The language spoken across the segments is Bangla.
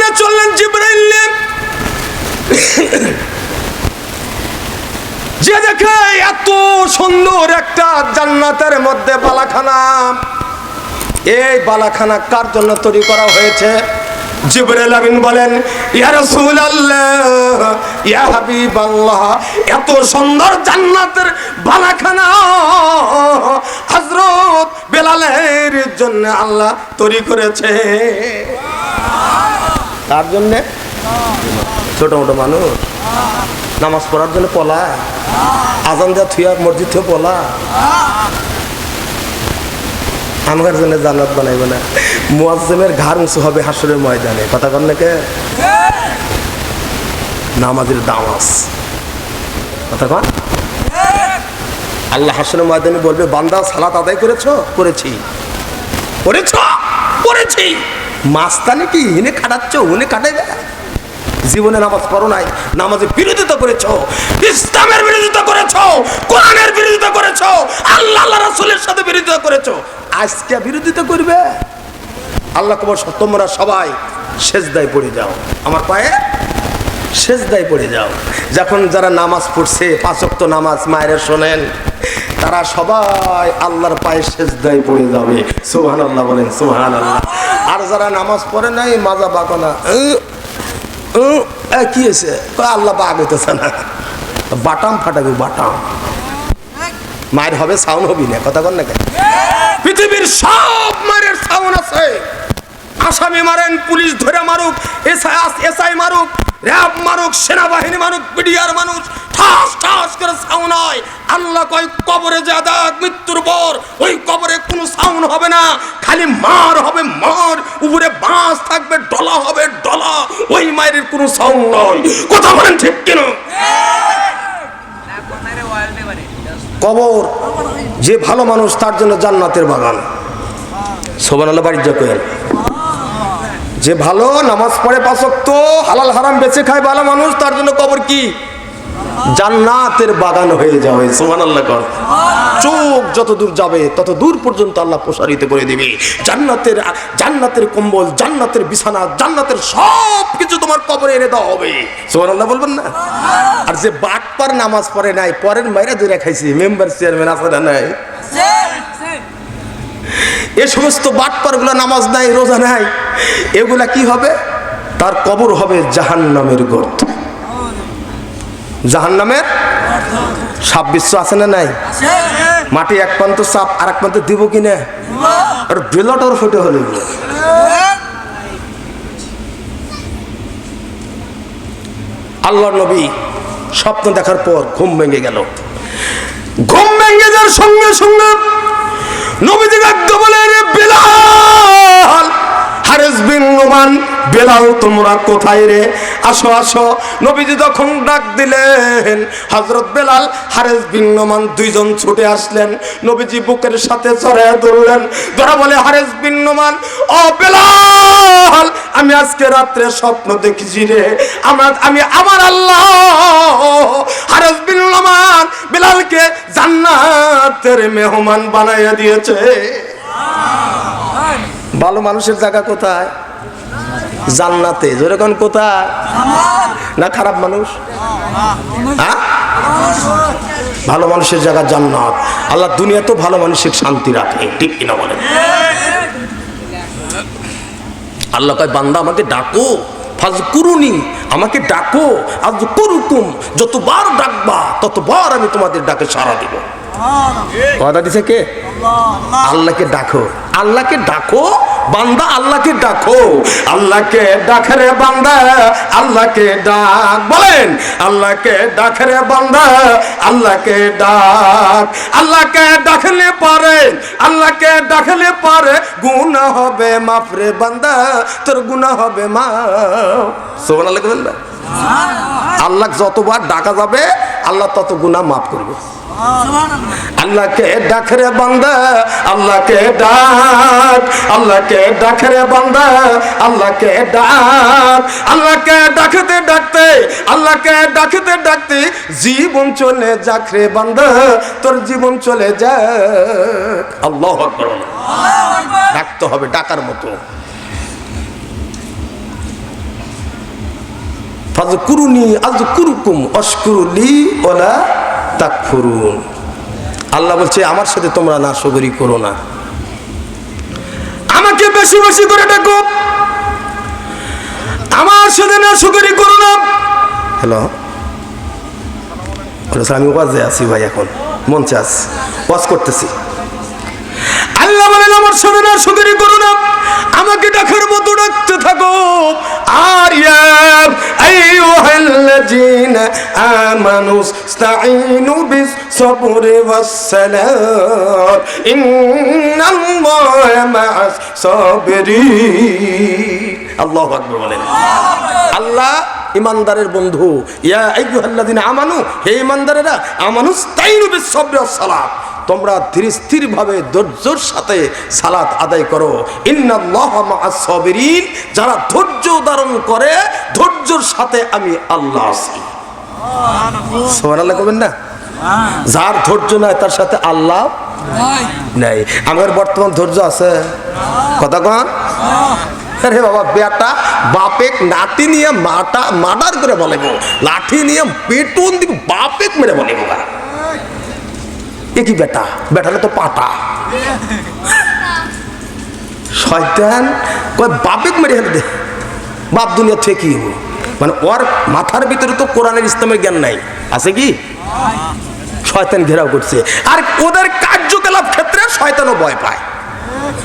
সামনে চললেন জিবরাইল, যে দেখে এত সুন্দর একটা জান্নাতের মধ্যে বালাখানা। এই বালাখানা কার জন্য তৈরি করা হয়েছে? জিবরাইল আমিন বলেন, ইয়া রাসূলুল্লাহ, ইয়া হাবিবাল্লাহ, এত সুন্দর জান্নাতের বালাখানা হযরত বেলালের জন্য আল্লাহ তৈরি করেছে। তার জন্য ছোট মোটো মানুষ নামাজ পড়ার জন্য পলা, আজান দেওয়া থুয়া মসজিদ থেকে পলা, আমার জন্য জান্নাত বানাইবে না। মুয়াজ্জিমের ঘাড় উঁচু হবে হাসরের ময়দানে। কথা কন নাকি? নামাজের দাম আছে। কথা কন। আল্লাহ হাসরের ময়দানে বলবে, বান্দা সালাত আদায় করেছো? করেছি। করেছো? করেছি। মাস্তানি কি ইনে খাটাচ্ছ, উনি কাটাইবে? জীবনে নামাজ পড়ো নাই, নামাজের বিরোধিতা করেছো, ইসলামের বিরোধিতা করেছো, কোরআনের বিরোধিতা করেছো, আল্লাহ রাসূলের সাথে বিরোধিতা করেছো, আজকে বিরোধিতা করবে? আল্লাহ কবর তোমরা সবাই সেজদায় পড়ে যাও, আমার পায়ে সেজদায় পড়ে যাও। যখন যারা নামাজ পড়ছে, 5 ওয়াক্ত নামাজ মায়েরা শোনেন, তারা সবাই আল্লাহর পায়ে সেজদায় পড়ে যাবে। সুবহানাল্লাহ বলেন, সুবহানাল্লাহ। আর যারা নামাজ পড়ে নাই, মাজা বাকনা, কি হয়েছে? আল্লাহ বাগ হইতেছে না, বাটাম ফাটাবে, বাটাম মায়ের হবে, সাউন্ড হবি না। কথা কন না কেন? পৃথিবীর সব মায়ের সাউন্ড আছে। আসামি মারেন, পুলিশ ধরে মারুক, এসআই মারুক, র‍্যাব মারুক, সেনাবাহিনী মারুক, বিডিআর মানুষ, ঠাস ঠাস করে সাউন্ড হয়। আল্লাহ কয় কবরে যা দেখ মৃত্যুর পর ওই কবরে কোনো সাউন্ড হবে না, খালি মার হবে, মার উপরে বাঁশ থাকবে, ডলা হবে, ডলা। ওই মায়ের কোনো সাউন্ড নয়। কথা বলেন ঠিক কিনা? কবর যে ভালো মানুষ তার জন্য জান্নাতের বাগান। সুবহানাল্লাহ বাড়ি যাবেন। যে ভালো নামাজ পড়ে 5 ওয়াক্ত হালাল হারাম বেঁচে খায় ভালো মানুষ, তার জন্য কবর কি? জান্নাতের বাগান হয়ে যাবে। সুবহানাল্লাহ কর। চোখ যত দূর যাবে তত দূর পর্যন্ত আল্লাহ প্রসারিত করে দিবে। জান্নাতের কম্বল, জান্নাতের বিছানা, জান্নাতের সব কিছু তোমার কবরে এনে দেওয়া হবে। সুবহানাল্লাহ বলবেন না? আর যে বাটপার নামাজ পড়ে নাই, পরের মাইরা ধরে খাইছে, মেম্বার চেয়ারম্যান আছে না নাই? এ সমস্ত বাটপার গুলা নামাজ নাই, রোজা নাই, এগুলা কি হবে? তার কবর হবে জাহান্নামের গর্ত। জাহান্নামের সাপ বিশ্ব আছে না নাই? মাটি এক প্রান্ত সাপ আর এক প্রান্ত দিব কিনা? আর বেলটর ফুটে হলে আল্লাহর নবী স্বপ্ন দেখার পর ঘুম ভেঙে গেল। ঘুম ভেঙে যাওয়ার সঙ্গে সঙ্গে নবীজি ডাকতে বলে, রে বেলাল, হারেস বিন নোমান, বেলাল তোমরা কোথায় রে? আসো আসো। নবীজি যখন ডাক দিলেন, হযরত বেলাল, হারেস বিন নোমান দুইজন ছুটে আসলেন। নবীজি বুকের সাথে জড়ায় ধরলেন, ধরা বলে, হারেস বিন নোমান, ও বেলাল, আমি আজকে রাত্রে স্বপ্ন দেখেছি রে, আমি আমার আল্লাহ হারেস বিন নোমান বেলালকে জান্নাতের মেহমান বানাইয়া দিয়েছে। ভালো মানুষের জায়গা কোথায়? জান্নাতে। যেরকম কোথায়? না খারাপ মানুষ? ভালো মানুষের জায়গা জান্নাত। আল্লাহ দুনিয়াতেও ভালো মানুষের শান্তি রাখে, ঠিক কিনা বলেন? আল্লাহ কয়, বান্দা আমাকে ডাকো, ফাজকুরুনি, আমাকে ডাকো, আযকুরুকুম, যতবার ডাকবা ততবার আমি তোমাদের ডাকে সাড়া দিব। কথা দিছে কে? আল্লাহকে ডাকো, আল্লাহকে ডাকো বান্দা, আল্লাহকে ডাকো, আল্লাহকে ডাক রে বান্দা, আল্লাহকে ডাক। বলেন, আল্লাহকে ডাক রে বান্দা, আল্লাহকে ডাক। আল্লাহকে ডাকলে পারে, আল্লাহকে ডাকলে পারে গুনাহ হবে মাফ রে বান্দা, তোর গুনাহ হবে মাফ। সুবহানাল্লাহ বলেন না? আল্লাহ যতবার ডাকা যাবে আল্লাহ তত গুনাহ মাফ করবে। আল্লাহকে ডাক রে বান্দা, আল্লাহকে ডাক, আল্লাহকে ডাক রে বান্দা, আল্লাহকে ডাক। আল্লাহকে ডাকতে ডাকতে, আল্লাহকে ডাকতে ডাকতে জীবন চলে যাক রে বান্দা, তোর জীবন চলে যাক। আল্লাহু আকবার। ডাকতে হবে ডাকার মতো। ফাযকুরুনি আযকুরুকুম ওয়াশকুরুলি ওয়ালা তাকফুরুন। আল্লাহ বলছে আমার সাথে তোমরা নাশকরি করো না, আমাকে বেশি বেশি করে ডাকো, আমার সাথে নাশকরি করো না। হ্যালো, আমি ওয়াজে আছি ভাই, এখন মঞ্চে আছি, ওয়াজ করতেছি। আল্লাহ বলেন আমার সাথে নাশকরি করো না, আমাকে ডাকার মতো ডাকতে থাকো। আর ইয়া আইয়ুহাল্লাযীনা আমানু ইসতাঈনু বিস-সাবরি ওয়াস-সালাত ইন্নাল্লাহা মা'আস সাবিরিন। আল্লাহু আকবার বলেন। আল্লাহ ইমানদারের বন্ধু। ইয়া আইয়ুহাল্লাযীনা আমানু, হে ইমানদারেরা, আমানু ইসতাঈনু বিস-সাবরি ওয়াস-সালাত, তোমরা ধীর স্থির ভাবে ধৈর্যের সাথে সালাত আদায় করো। ইন্নাল্লাহা মা'আস সাবিরিন, যারা ধৈর্য ধারণ করে ধৈর্যের সাথে আমি আল্লাহ আছি। সুবহানাল্লাহ কবেন না? যার ধৈর্য নাই তার সাথে আল্লাহ নাই। আমার বর্তমান ধৈর্য আছে? কথা কন। আরে বাবা, বেটা বাপেক লাঠি নিয়ে মার্ডার করে বলে গো, লাঠি নিয়ে পেটুন দিব, বাপেক মেরে বলে গো। কি বেটা, বেটালে তো পাটা। শয়তান কয় বাপেক মেরে হেলে দে, বাপ দুনিয়া থেকে মানে ওর মাথার ভিতরে তো কোরআনের ইসলামের জ্ঞান নাই, আছে কি? শয়তান ঘেরাও করছে। আর ওদের কার্যকলাপ ক্ষেত্রে শয়তানও ভয় পায়।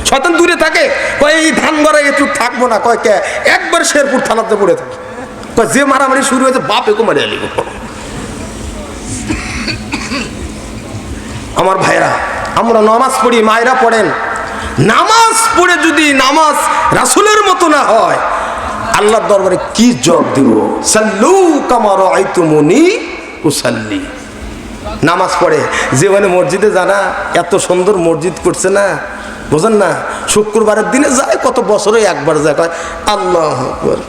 শয়তান দূরে থাকে, কয় এই ধান গড়া একটু থাকবো না, কয় কে একবার শেরপুর থানাতে পড়ে থাকে, কয় যে মারামারি শুরু হয়েছে বাপেকও মারিয়ে লিব। আমার ভাইরা, আমরা নামাজ পড়ি, মায়েরা পড়েন, নামাজ পড়ে যদি নামাজ রাসূলের মতো না হয়, আল্লাহর দরবারে কি জবাব দিব? সাল্লু কামা রাআইতুমুনি উসাল্লি। নামাজ পড়ে যে মানে মসজিদে জানা, এত সুন্দর মসজিদ করছে না, বোঝেন না? শুক্রবারের দিনে যায়, কত বছরে একবার যায়, কয় আল্লাহু আকবার,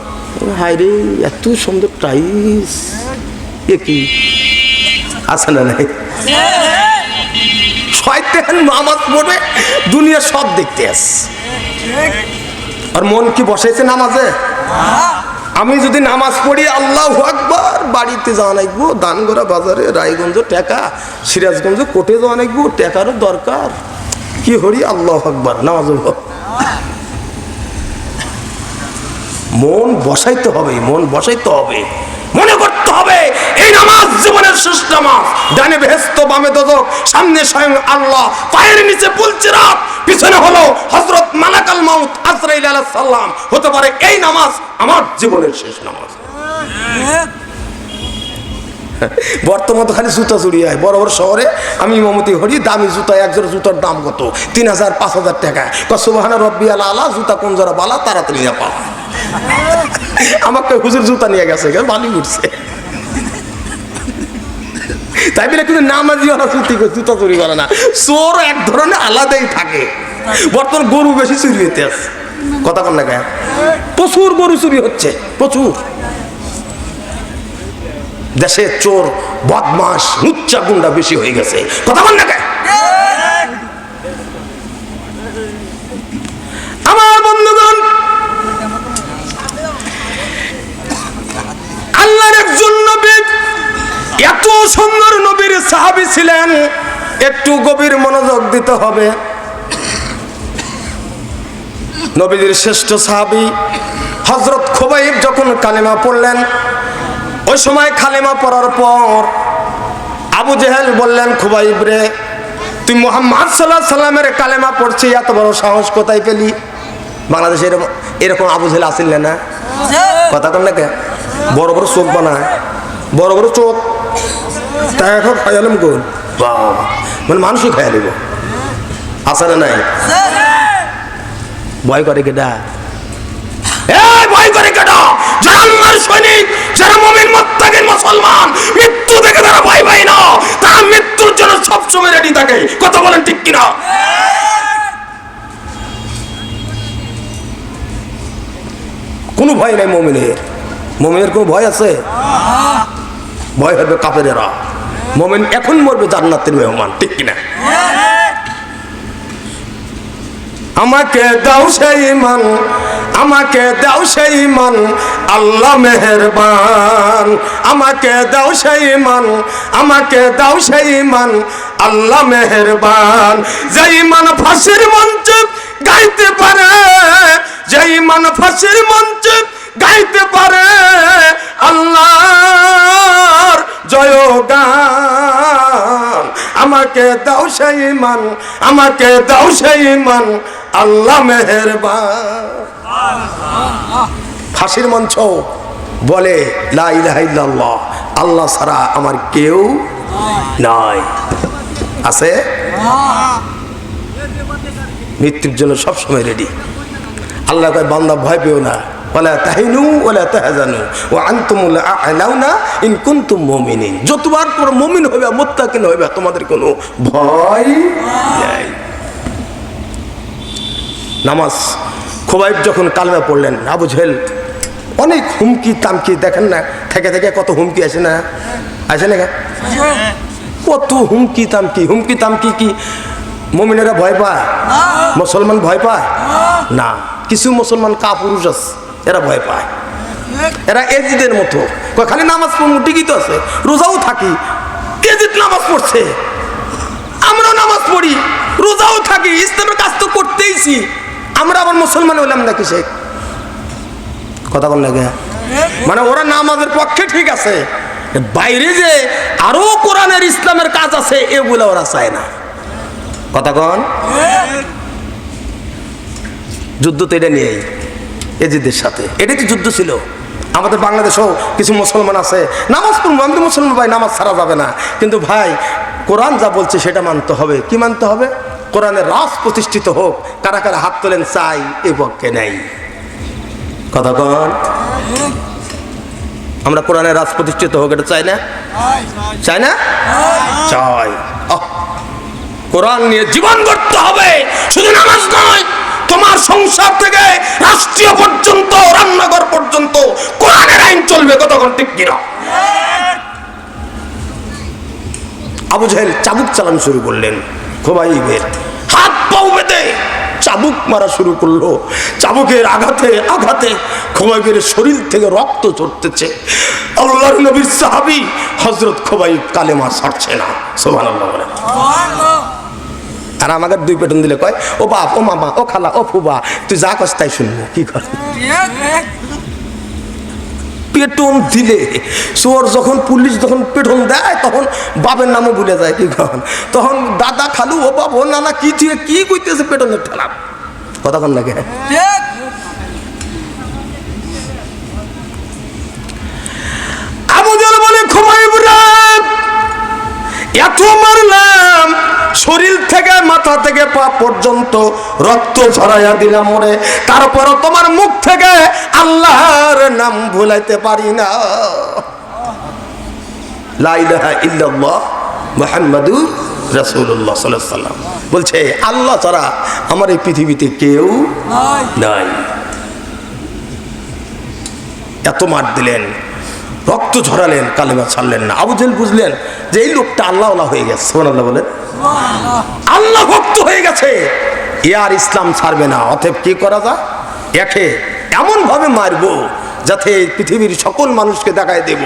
হায় রে এত সুন্দর টাইস, এ কি আছে না? নাই। শয়তান নামাজ পড়বে, দুনিয়া সব দেখতে আসে, আর মন কি বসাইছে নামাজে? আমি যদি নামাজ পড়ি আল্লাহু আকবার, বাড়িতে যাওয়া লাগবো, দানগড়া বাজারে, রায়গঞ্জ টাকা, সিরাজগঞ্জ কোটে যাওয়া লাগবো, টাকারও দরকার, কি হরি আল্লাহু আকবার, নামাজ। মন বসাইতে হবে, মন বসাইতে হবে, মনে করতে হবে এই নামাজ জীবনের শেষ নামাজ। ডানে বেহেশত, বামে দোজখ, সামনে স্বয়ং আল্লাহ, পায়ের নিচে পুলসিরাত, পিছনে হলো হযরত মালাকাল মাউত আজরাইল আলাইহিস সালাম। হতে পারে এই নামাজ আমার জীবনের শেষ নামাজ। বর্তমান তো খালি জুতা চুরি হয় বড় বড় শহরে। আমি ইমামতি হরি, দামি জুতা, একজোড়া জুতার দাম কত? 3000 5000 টাকা। সুবহান রাব্বিয়াল আলা, জুতা কোন জোড়া বালা, তাড়াতাড়ি নিয়ে পাও। আমাকে হুজুর জুতা নিয়ে গেছে, ভালো উঠছে। তাই বলে কিন্তু নামাজি ওরা জুতা চুরি করে না, চোর এক ধরনের আলাদাই থাকে। বর্তমান গরু বেশি চুরি হইতে আছে, কথা কন না গায়ে, প্রচুর গরু চুরি হচ্ছে, প্রচুর। দেশে চোর, বদমাস, লুচ্চা গুন্ডা বেশি হয়ে গেছে, কথা বল না গায়ে। আমার বন্ধুগণ, আল্লাহর একজন নবী, এত সুন্দর নবীর সাহাবী ছিলেন, একটু গভীর মনোযোগ দিতে হবে। নবীদের শ্রেষ্ঠ সাহাবী হযরত খুবাইব যখন কালেমা পড়লেন, ওই সময় কালেমা পড়ার পর আবু জেহেল বললেন, খুবাইব রে, তুই মুহাম্মদ সাল্লাল্লাহু আলাইহি সাল্লামের কালেমা পড়ছিস, এত বড় সাহস কোথায় পেলি? বাংলাদেশে এরকম আবু জেহেল আসিল না, কথা কন না কে? বড় বড় চোখ বানায়, বড় বড় চোখ, তাই এখন খাইলাম গোল, মানে মানুষই খাইয়া দেব, আসে না? নাই। ভয় করে কেডা? ভয় করে কেডা? যারা আল্লাহর সৈনিক, যারা মুমিন মুত্তাকিন মুসলমান, মৃত্যু থেকে তারা ভয় পায় না, তারা মৃত্যুর জন্য সবসময় রেডি থাকে, কথা বলেন ঠিক কিনা? কোনো ভয় নাই মুমিনের। মুমিনের কোনো ভয় আছে? ভয় হবে কাফেরেরা। মুমিন এখন মরবে জান্নাতের মেহমান, ঠিক কিনা? আমাকে দাও সেই ঈমান, আমাকে দাও সেই ঈমান, আল্লাহ মেহেরবান। আমাকে দাও সেই ঈমান, আমাকে দাও সেই ঈমান, আল্লাহ মেহেরবান। যে ঈমান ফাঁসির মঞ্চে গাইতে পারে, যে ঈমান ফাঁসির মঞ্চে গাইতে পারে আল্লাহর জয়গান। আমাকে দাও সেই ঈমান, আমাকে দাও সেই ঈমান, আল্লাহ মেহেরবান। ফাঁসির মঞ্চ বলে লা ইলাহা ইল্লাল্লাহ, আল্লাহ ছাড়া আমার কেউ নাই। আছে মৃত্যুর জন্য সবসময় রেডি। আল্লাহ কয় বান্দা ভয় পেও না, ওয়ালা তাহিনু ওয়ালা তাহজানু ওয়া আনতুমুল আ'লাউনা ইন কুনতুম মুমিনিন। যতবার তোমরা মুমিন হবে, মুত্তাকিন হবে, তোমাদের কোনো ভয় নাই। নামাজ খুবাইব যখন কালেমা পড়লেন, আবু জেহেল অনেক হুমকি তামকি, দেখেন না থেকে থেকে কত হুমকি আসে না, আসে না কত হুমকি তামকি। হুমকি তামকি কি মুমিনেরা ভয় পায়? মুসলমান ভয় পায় না। কিছু মুসলমান কাপুরুষ আছে, এরা ভয় পায়। এরা এজিদের মতো খালি নামাজ পড়বো, ঠিকই তো আছে, রোজাও থাকি, এজিদ নামাজ পড়ছে, আমরা নামাজ পড়ি, রোজাও থাকি, ইসলামের কাজ তো করতেইছি, আমরা আবার মুসলমান হইলাম না কিসে? কথা বল লাগে। মানে ওরা নামাজের পক্ষে ঠিক আছে, বাইরে যে আরো কোরআনের ইসলামের কাজ আছে এগুলো ওরা চায় না। কথা কন। যুদ্ধ তো এটা নিয়েই, এজিদের সাথে এটাই তো যুদ্ধ ছিল। আমাদের বাংলাদেশেও কিছু মুসলমান আছে, নামাজ পড়বো, আমি তো মুসলমান ভাই, নামাজ ছাড়া যাবে না। কিন্তু ভাই কোরআন যা বলছে সেটা মানতে হবে। কি মানতে হবে? কোরআনের রাজ প্রতিষ্ঠিত হোক। কারা কারা হাত তোলেন চাই? এই পক্ষে নেই। কথা কন। আমরা কোরআনের রাজ প্রতিষ্ঠিত হোক এটা চাই না? চাই না? চাই। কোরআন নিয়ে জীবন গড়তে হবে, শুধু নামাজ নয়, তোমার সংসার থেকে রাষ্ট্রীয় পর্যন্ত, রান্নাঘর পর্যন্ত কোরআনের আইন চলবে। কতক্ষণ ঠিক কিনা? আবু জেহেল চাবুক চালানো শুরু করলেন, খুবাইবের হাত পাও বেঁধে চাবুক মারা শুরু করলো। চাবুকের আঘাতে আঘাতে খুবাইবের শরীর থেকে রক্ত ঝরতেছে। আল্লাহর নবীর সাহাবী হযরত খুবাইব কালেমা ছাড়ছে না। সুবহানাল্লাহ বলেন। আর আমাকে দুই পেটন দিলে কয় ও বাপ, ও মামা, ও খালা, ও ফুবা, তুই যা কস তাই শুনবো। কি কর? পেটন দিলে চোর যখন, পুলিশ যখন পেটন দেয় তখন বাপের নামও ভুলে যায়। কি কন? তখন দাদা, খালু, ও বাপ, ও নানা কি তুই কি কইতেছে পেটনের ঠেলা। কথা কন লাগে। আবু জেহেল বলে খুবাইব রে, এত মারলাম, শরীর থেকে মাথা থেকে পা পর্যন্ত রক্ত ঝরাইয়া দিলাম ওরে, তারপরও তোমার মুখ থেকে আল্লাহর নাম ভুলাইতে পারি না। লা ইলাহা ইল্লাল্লাহ মুহাম্মাদুর রাসূলুল্লাহ সাল্লাল্লাহু আলাইহি ওয়াসাল্লাম বলছে আল্লাহ ছাড়া আমার এই পৃথিবীতে কেউ নাই। এত মার দিলেন, রক্ত ঝরালেন, কালেমা ছাড়লেন না। আবু জেহেল বুঝলেন যে এই লোকটা আল্লাহওয়ালা হয়ে গেছে। সুবহানাল্লাহ বলেন। আল্লাহ ভক্ত হয়ে গেছে, এ আর ইসলাম ছাড়বে না। অতএব কি করা যায়? একে এমন ভাবে মারবো যাতে পৃথিবীর সকল মানুষকে দেখায় দেব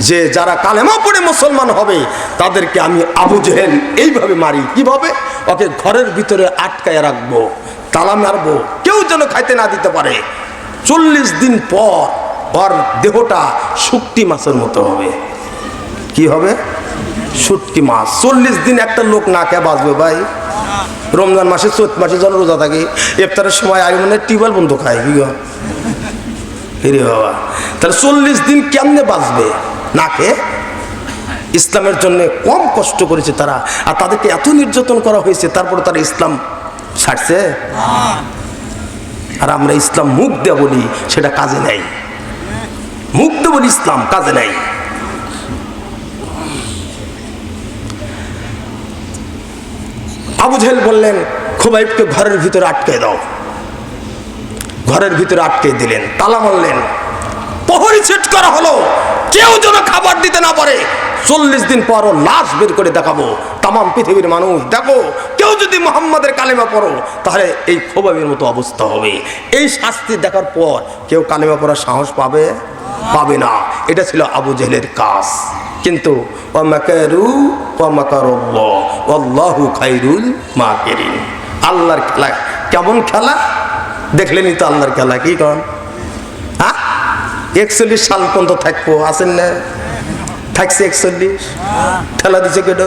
যে যারা কালেমা পড়ে মুসলমান হবে তাদেরকে আমি আবু জেহেল এইভাবে মারি। কিভাবে? ওকে ঘরের ভিতরে আটকায় রাখবো, তালা মারবো, কেউ যেন খাইতে না দিতে পারে। 40 দিন পর ওর দেহটা শুটকি মাছের মতো হবে। কি হবে? শুটকি মাছ। 40 দিন একটা লোক না খেয়ে বাঁচবে ভাই? রমজান মাসে, চৈত মাসে যেন রোজা থাকে, ইফতারের সময় আগে মানে টিউবওয়েল বন্ধ খায়। কি রে বাবা, তাহলে 40 দিন কেমনে বাঁচবে না খেয়ে? ইসলামের জন্য কম কষ্ট করেছে তারা, আর তাদেরকে এত নির্যাতন করা হয়েছে, তারপরে তারা ইসলাম ছাড়ছে। আর আমরা ইসলাম মুখ দিয়ে বলি, সেটা কাজে নেই। মুখ দিয়ে বলি ইসলাম, কাজে নেই। আবু জেহেল বললেন খুবাইবকে ঘরের ভিতরে আটকে দাও। ঘরের ভিতরে আটকে দিলেন, তালা মারলেন, প্রহরী সেট করা হলো, কেউ যেন খাবার দিতে না পারে। 40 দিন পর ও লাশ বের করে দেখাবো তাম পৃথিবীর মানুষ, দেখো কেউ যদি মুহাম্মাদের কালেমা পড়ো তাহলে এই খোবাবের মতো অবস্থা হবে। এই শাস্তি দেখার পর কেউ কালেমা পড়ার সাহস পাবে না। এটা ছিল আবু জেহেলের কাজ। কিন্তু আল্লাহর খেলা কেমন খেলা দেখলেনি তো? আল্লাহর খেলা কি কন? 41 সাল পর্যন্ত থাকবো, আছেন না? থাকছে 41। ঠেলা দিছে কেটে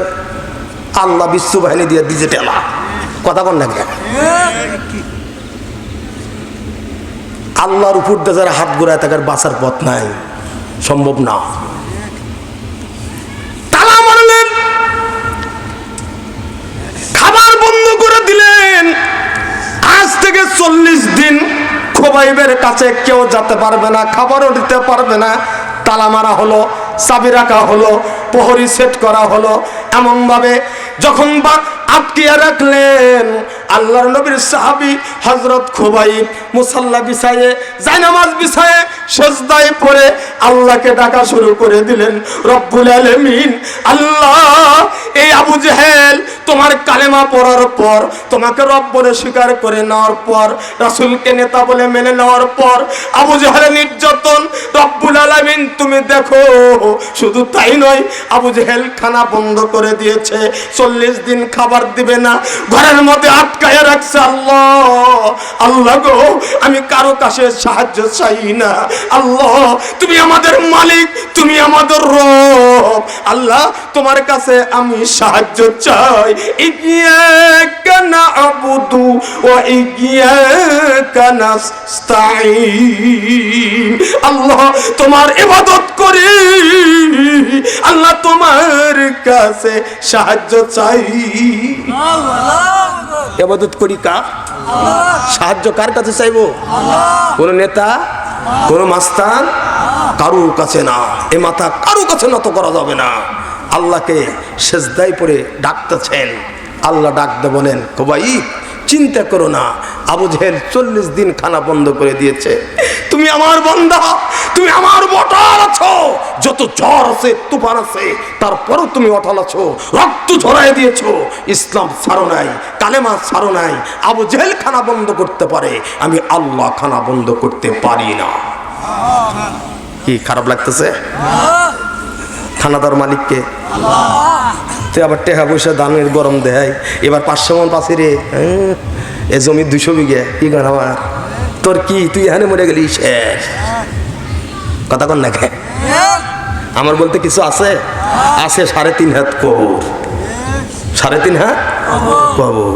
আল্লাহ বিশ্ব বাহিনী দিয়ে দিছে ঠেলা। কথা কন না? আল্লাহর উপর দিয়ে যারা হাত ঘোরায় থাকার বাঁচার পথ নাই, সম্ভব না। তালা মারলেন, খাবার বন্ধ করে দিলেন। আজ থেকে 40 দিন খোবাইবের কাছে কেউ যেতে পারবে না, খাবারও দিতে পারবে না। তালা মারা হলো, চাবি রাখা হলো, প্রহরী সেট করা হলো। এমন ভাবে যখন আটকিয়ে রাখলেন, আল্লাহর নবীর সাহাবী হযরত খুবাইব মুসাল্লা বিছায়ে, জায়নামাজ বিছায়ে, সিজদায় পড়ে আল্লাহকে ডাকা শুরু করে দিলেন। রব্বুল আলামিন, আল্লাহ, এই আবু জেহেল তোমার কালেমা পড়ার পর, তোমাকে রব বলে স্বীকার করে নেওয়ার পর, রাসূলকে নেতা বলে মেনে নেওয়ার পর আবু জেহেলের নির্যাতন রব্বুল আলামিন তুমি দেখো। শুধু তাই নয়, আবু জেহেল খানা বন্ধ করে দিয়েছে, 40 দিন খাবার দিবে না, ঘরের মধ্যে আটকায় রাখছে। আল্লাহ গো, আমি কারো কাছে সাহায্য চাই না। আল্লাহ, তুমি আমাদের মালিক, তুমি আমাদের রব। আল্লাহ, তোমার কাছে আমি সাহায্য চাই। ইয়্যাকা না'বুদু ওয়া ইয়্যাকা নাস্তাঈন। আল্লাহ, তোমার ইবাদত করি, আল্লাহ তোমার কাছে সাহায্য চাই। ইবাদত করি কার? সাহায্য কার কাছে চাইবো? কোন নেতা, কোন মাস্তান, কারোর কাছে না। এ মাথা কারোর কাছে নত করা যাবে না। আল্লাহকে সেজদায় পড়ে ডাকতেছেন। আল্লাহ ডাকতে বলেন, খুবাইব চিন্তা করো না, আবু জেহেল 40 দিন খানা বন্ধ করে দিয়েছে। তুমি আমার বান্দা, তুমি আমার বটার আছো। যত ঝড় আছে, তুফান আছে, তারপরও তুমি অটল আছো, রক্ত ঝরায় দিয়েছো, ইসলাম ছাড়ো নাই, কালেমা ছাড়ো নাই। আবু জেহেল খানা বন্ধ করতে পারে, আমি আল্লাহ খানা বন্ধ করতে পারি না। কি খারাপ লাগতেছে? খানাদার মালিককে তুই আবার টেকা পয়সা দানের গরম দেয়। এবার 500 মন পাশে রে, এ জমি 200 বিঘে, কি গান আমার তোর কি, তুই এখানে মরে গেলি শেষ। কথা কন না কে? আমার বলতে কিছু আছে? আছে 3.5 হাত কবর, 3.5 হাত কবর,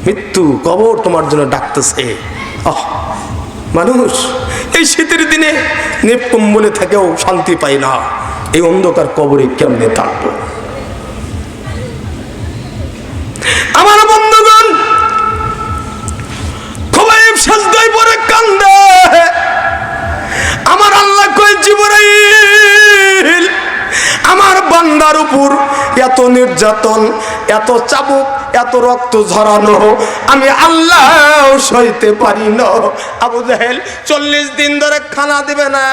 মৃত্যু কবর তোমার জন্য ডাকতেছে। মানুষ এই শীতের দিনে নেপ কম্বলে থেকেও শান্তি পায় না, এই অন্ধকার কবরে কেমনে থাকবো? আমার বন্ধুগণ, খুবাইব সিজদায় পড়ে কান্দে। আমার আল্লাহ কয়, জিবরাইল, আমার বান্দার উপর এত নির্যাতন, এত চাবুক, এত রক্ত ঝরানো আমি আল্লাহ সইতে পারি না। আবু জেহেল 40 দিন ধরে খানা দিবে না,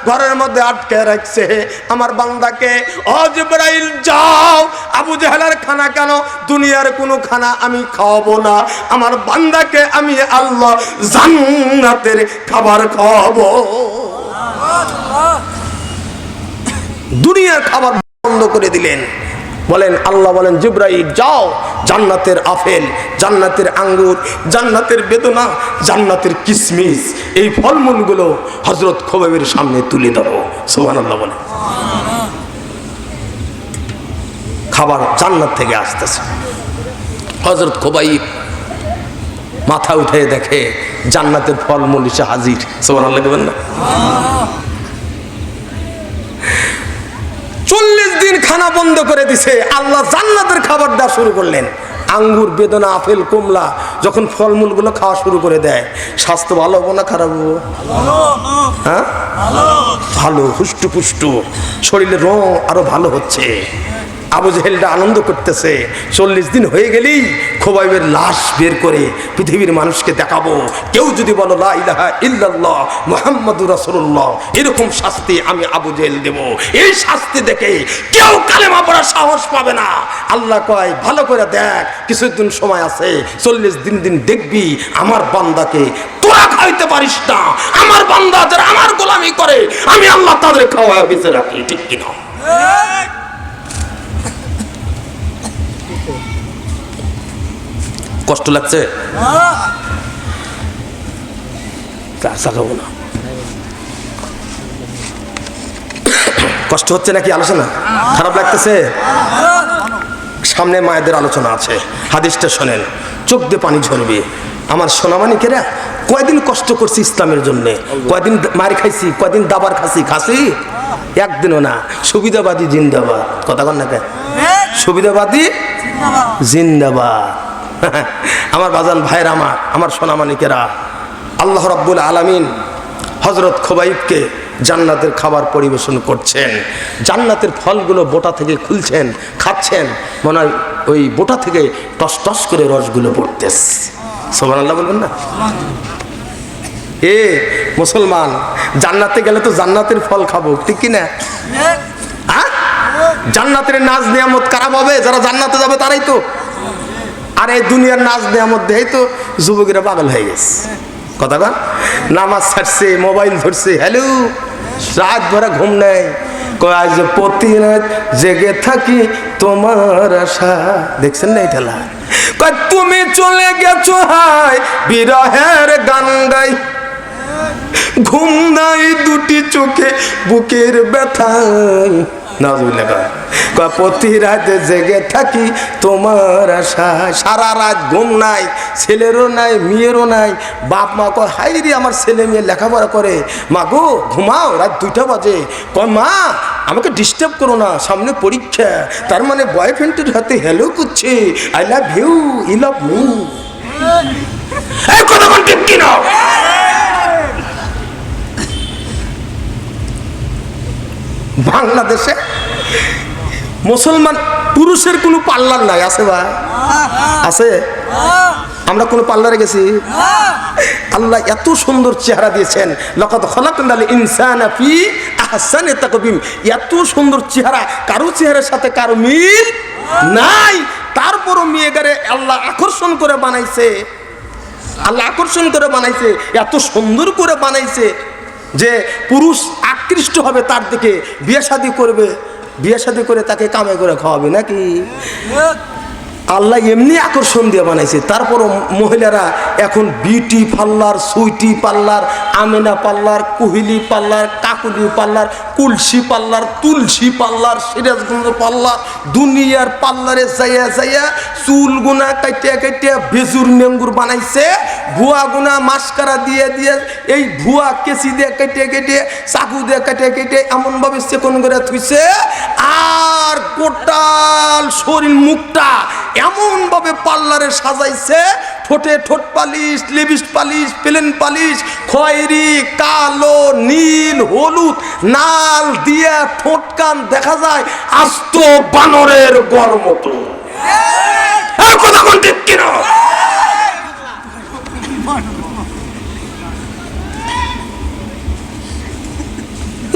ঘরের মধ্যে আটকে রাখছে আমার বান্দাকে। ও জিবরাইল, যাও, আবু জেহেলের খানা কেন? দুনিয়ার কোনো খানা আমি খাওয়াবো না, আমার বান্দাকে আমি আল্লাহ জান্নাতের খাবার খাওয়াবো। দুনিয়ার খাবার বন্ধ করে দিলেন। বলেন আল্লাহ বলেন, জিবরাইল যাও, জান্নাতের আপেল, জান্নাতের আঙ্গুর, জান্নাতের বেদনা, জান্নাতের কিশমিশ, এই ফলমূলগুলো হযরত খুবাইবের সামনে তুলে দাও। সুবহানাল্লাহ বলে। খাবার জান্নাত থেকে আসতেছে। হযরত খুবাইব মাথা উঠে দেখে জান্নাতের ফলমূল এসে হাজির। সুবহানাল্লাহ বলেন না? 40 দিন খানা বন্ধ করে দিছে, আল্লাহ জান্নাতের খাবার দেওয়া শুরু করলেন। আঙ্গুর, বেদনা, আপেল, কমলা যখন ফলমূলগুলো খাওয়া শুরু করে দেয়, স্বাস্থ্য ভালো হবো না খারাপ হবো? হ্যাঁ, ভালো, হুষ্টু পুষ্টু, শরীরের রং আরো ভালো হচ্ছে। আবু জেহেলটা আনন্দ করতেছে। 40 দিন হয়ে গেলেই খোবাইবের লাশ বের করে পৃথিবীর মানুষকে দেখাবো, কেউ যদি বলো লা ইলাহা ইল্লাল্লাহ মুহাম্মাদুর রাসূলুল্লাহ, এরকম শাস্তি আমি আবু জেহেল দেব। এই শাস্তি দেখে কেউ কালেমা পড়ার সাহস পাবে না। আল্লাহ কয় ভালো করে দেখ, কিছুদিন সময় আছে, 40 দিন দেখবি আমার বান্দাকে তোরা খাইতে পারিস না। আমার বান্দা যারা আমার গোলামি করে আমি আল্লাহ তাদের খাওয়ায় বেঁচে রাখি, ঠিক কিনা? কষ্ট লাগছে? কষ্ট হচ্ছে নাকি? আলোচনা খারাপ লাগতেছে? সামনে মায়েদের আলোচনা আছে, হাদিসটা শোনেন, চোখ দিয়ে পানি ঝরবে। আমার সোনামানিকেরা কয়দিন কষ্ট করছি ইসলামের জন্য, কয়দিন মার খাইছি, কয়দিন দাবার খাসি একদিনও না। সুবিধাবাদী জিন্দাবাদ, কথা কন না কেন? সুবিধাবাদী জিন্দাবাদ। আমার বাজান ভাইয়ের, আমার সোনামানিকেরা, আল্লাহ রাব্বুল আলামিন হযরত খোবাইবকে জান্নাতের খাবার পরিবেশন করছেন। জান্নাতের ফলগুলো বোটা থেকে খুলছেন, খাচ্ছেন, মনে হয় ওই বোটা থেকে টস টস করে রসগুলো পড়তেছে। সুবহানাল্লাহ বলবেন না? এ মুসলমান, জান্নাতে গেলে তো জান্নাতের ফল খাবো, ঠিক কিনা? জান্নাতের নাজ নিয়ামত কারা পাবে? যারা জান্নাতে যাবে তারাই তো। আর এই দুনিয়ার নাজ নিয়ামত দেয় তো যুবকেরা পাগল হয়ে গেছে। কথা কন, নামাজ ছাড়ছে, মোবাইল ধরছে, হ্যালো, রাত ভরা ঘুম নেই, আজ প্রতি রাত জেগে থাকি তোমার আশা। দেখছেন না এই ঠেলা? তুমি চলে গেছো হায় বিরহের গান গাই, ঘুম নাই দুটি চোখে বুকের ব্যথায়। প্রতি রাতে জেগে থাকি তোমার আশায়। সারা রাত ঘুম নাই, ছেলেরও নাই, মেয়েরও নাই। বাপ মা কয় হাই রে আমার ছেলে মেয়ে লেখাপড়া করে, মা গো ঘুমাও, রাত 2টা বাজে। কয় মা আমাকে ডিস্টার্ব করো না, সামনে পরীক্ষা। তার মানে বয়ফ্রেন্ডের হাতে হ্যালো করছে, আই লাভ ইউ, ই লাভ মি। কথা বল ঠিক কিনা? বাংলাদেশে মুসলমান পুরুষের কোনো পার্লার নাই, আছে ভাই? আছে? আমরা কোনো পার্লারে গেছি? আল্লাহ এত সুন্দর চেহারা দিয়েছেন, লাকাদ খালাকনাল ইনসানা ফি আহসানি তাকবীম। এত সুন্দর চেহারা, কারো চেহারার সাথে কারো মিল নাই। তারপরও মেয়েগারে আল্লাহ আকর্ষণ করে বানাইছে, আল্লাহ আকর্ষণ করে বানাইছে, এত সুন্দর করে বানাইছে যে পুরুষ আকৃষ্ট হবে তার দিকে, বিয়ে শাদী করবে, বিয়ে শাদী করে তাকে কামাই করে খাওয়াবে নাকি? আল্লাহ এমনি আকর্ষণ দিয়ে বানাইছে। তারপরও মহিলারা এখন beauty parlour, Sweety parlour, Amena parlour, Kohli parlour, Kakuli parlour, Kulsi parlour, Tulsi parlour, Sirajganj parlour, দুনিয়ার পার্লারে যাইয়া যাইয়া চুল গুনা কাটিয়া কাটিয়া বেজুর নেঙ্গুর বানাইছে। ভুয়া গুনা মাস্কারা দিয়ে দিয়ে, এই ভুয়া কেসি দিয়ে কেটে কেটে, চাকু দিয়ে কেটে কেটে এমনভাবে চেকন করে থুইছে। আর গোটাল শরীর মুখটা এমন ভাবে পার্লারে সাজাইছে, ঠোঁটে ঠোঁট পালিশ, লিপস্টিক পালিশ, প্লেন পালিশ, খয়েরি, কালো, নীল, হলুদ, নাল দিয়ে ঠোঁট কান দেখা যায় আস্ত বানরের গড় মতো। কথা কোন ঠিক কিনা?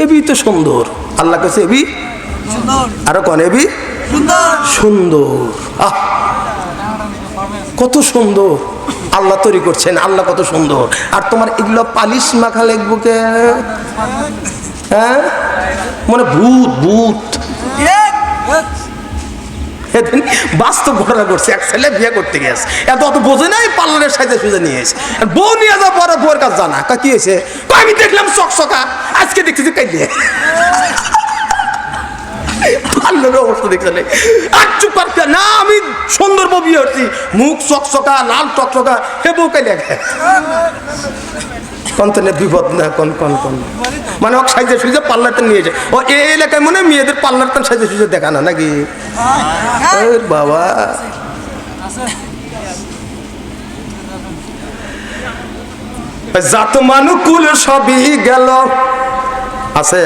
এবি তো সুন্দর, আল্লাহ কাছে এবি আরো কন, এবি সুন্দর। আহ কত সুন্দর আল্লাহ তৈরি করছেন, আল্লাহ কত সুন্দর। আর তোমার এগুলো পালিশ মাখা লাগবো কে? হ্যাঁ, মানে ভূত ভূত। বাস্তব ঘটনা করছে, এক ছেলে বিয়ে করতে গেছে, এত অত বোঝে নাই, পার্লারের সাইজে সুজে নিয়ে এসে বউ নিয়ে যাওয়ার পরে বউয়ের কাছে জানা কি হয়েছে, আমি দেখলাম চকচকা, আজকে দেখতেছি কাইলে পার্লারের অবস্থা দেখতে আর চুপ পারছে না। আমি সুন্দর বউ বিয়ে হচ্ছি, মুখ চকচকা, লাল চকচকা, হে বউ কাইলে কন্তনের বিপদ না। কোন কোন কোন মানে ওক সাইজে সুজে পার্লারটা নিয়ে যায়। ও এই এলাকায় মনে মেয়েদের পার্লারটা সাইজে সুজে দেখা না নাকি? বাবা জাত মানুকুল সবই গেল, আছে